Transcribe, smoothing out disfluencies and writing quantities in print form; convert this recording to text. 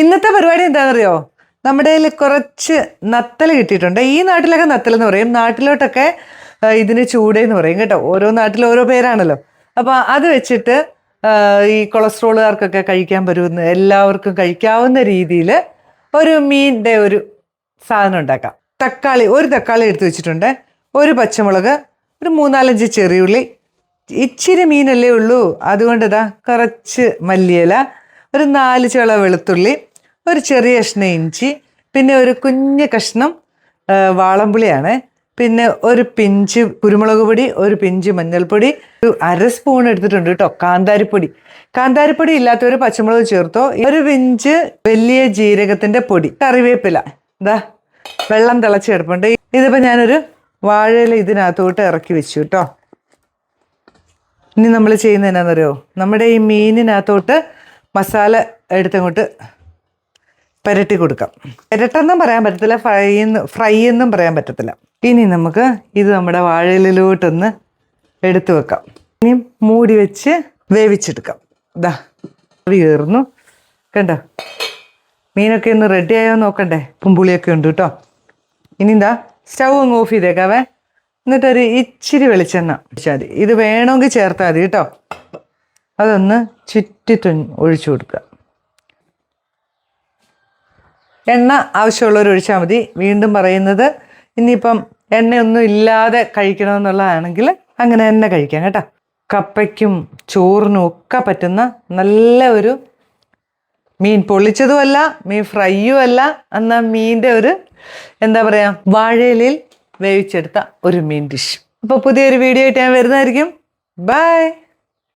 ഇന്നത്തെ പരിപാടി എന്താണെന്നറിയോ? നമ്മുടെ കയ്യിൽ കുറച്ച് നത്തൽ കിട്ടിയിട്ടുണ്ട്. ഈ നാട്ടിലൊക്കെ നത്തൽ എന്ന് പറയും, നാട്ടിലോട്ടൊക്കെ ഇതിന് ചൂടേന്ന് പറയും കേട്ടോ. ഓരോ നാട്ടിലും ഓരോ പേരാണല്ലോ. അപ്പോൾ അത് വെച്ചിട്ട് ഈ കൊളസ്ട്രോളുകാർക്കൊക്കെ കഴിക്കാൻ പറ്റുന്ന, എല്ലാവർക്കും കഴിക്കാവുന്ന രീതിയിൽ ഒരു മീനിൻ്റെ ഒരു സാധനം ഉണ്ടാക്കാം. ഒരു തക്കാളി എടുത്ത് വെച്ചിട്ടുണ്ട്, ഒരു പച്ചമുളക്, ഒരു 3-4 ചെറിയുള്ളി, ഇച്ചിരി മീനല്ലേ ഉള്ളൂ, അതുകൊണ്ട് ഇതാ കുറച്ച് മല്ലിയില, ഒരു 4 ചുള വെളുത്തുള്ളി, ഒരു ചെറിയ കഷ്ണം ഇഞ്ചി, പിന്നെ ഒരു കുഞ്ഞ് കഷ്ണം വാളംപുളിയാണ്, പിന്നെ ഒരു പിഞ്ച് കുരുമുളക് പൊടി, ഒരു പിഞ്ച് മഞ്ഞൾപ്പൊടി, ഒരു 1/2 സ്പൂൺ എടുത്തിട്ടുണ്ട് കേട്ടോ കാന്താരിപ്പൊടി ഇല്ലാത്തവർ പച്ചമുളക് ചേർത്തോ, ഒരു പിഞ്ച് വലിയ ജീരകത്തിൻ്റെ പൊടി, കറിവേപ്പില, ഇതാ വെള്ളം തിളച്ച് കിടപ്പുണ്ട്. ഇതിപ്പോൾ ഞാനൊരു വാഴയില ഇതിനകത്തോട്ട് ഇറക്കി വെച്ചു കേട്ടോ. ഇനി നമ്മൾ ചെയ്യുന്നത് എന്നാണെന്നറിയോ? നമ്മുടെ ഈ മീനിനകത്തോട്ട് മസാല എടുത്തങ്ങോട്ട് പുരട്ടി കൊടുക്കാം. പുരട്ടെന്നും പറയാൻ പറ്റത്തില്ല, ഫ്രൈ എന്നും പറയാൻ പറ്റത്തില്ല. ഇനി നമുക്ക് ഇത് നമ്മുടെ വാഴയിലോട്ടൊന്ന് എടുത്തു വെക്കാം. ഇനി മൂടി വെച്ച് വേവിച്ചെടുക്കാം. ഇതാ കയറുന്നു കണ്ടോ? മീനൊക്കെ ഒന്ന് റെഡി ആയോ നോക്കണ്ടേ? പുളിയൊക്കെ ഉണ്ട് കേട്ടോ. ഇനി എന്താ സ്റ്റൗ അങ്ങ് ഓഫ് ചെയ്തേക്കാവേ. എന്നിട്ടൊരു ഇച്ചിരി വെളിച്ചെണ്ണ ഒഴിച്ചാൽ മതി. ഇത് വേണമെങ്കിൽ ചേർത്താൽ മതി കേട്ടോ. അതൊന്ന് ചുറ്റി ഒഴിച്ചു കൊടുക്കുക. എണ്ണ ആവശ്യമുള്ളവർ ഒഴിച്ചാൽ മതി. വീണ്ടും പറയുന്നത്, ഇനിയിപ്പം എണ്ണയൊന്നും ഇല്ലാതെ കഴിക്കണമെന്നുള്ളതാണെങ്കിൽ അങ്ങനെ തന്നെ കഴിക്കാം കേട്ടോ. കപ്പയ്ക്കും ചോറിനും ഒക്കെ പറ്റുന്ന നല്ല ഒരു മീൻ പൊള്ളിച്ചതുമല്ല, മീൻ ഫ്രൈയും അല്ല, എന്നാൽ മീനിൻ്റെ ഒരു എന്താ പറയുക, വാഴയിലയിൽ വേവിച്ചെടുത്ത ഒരു മീൻ ഡിഷ്. അപ്പോൾ പുതിയൊരു വീഡിയോ ആയിട്ട് ഞാൻ വരുന്നതായിരിക്കും. ബൈ.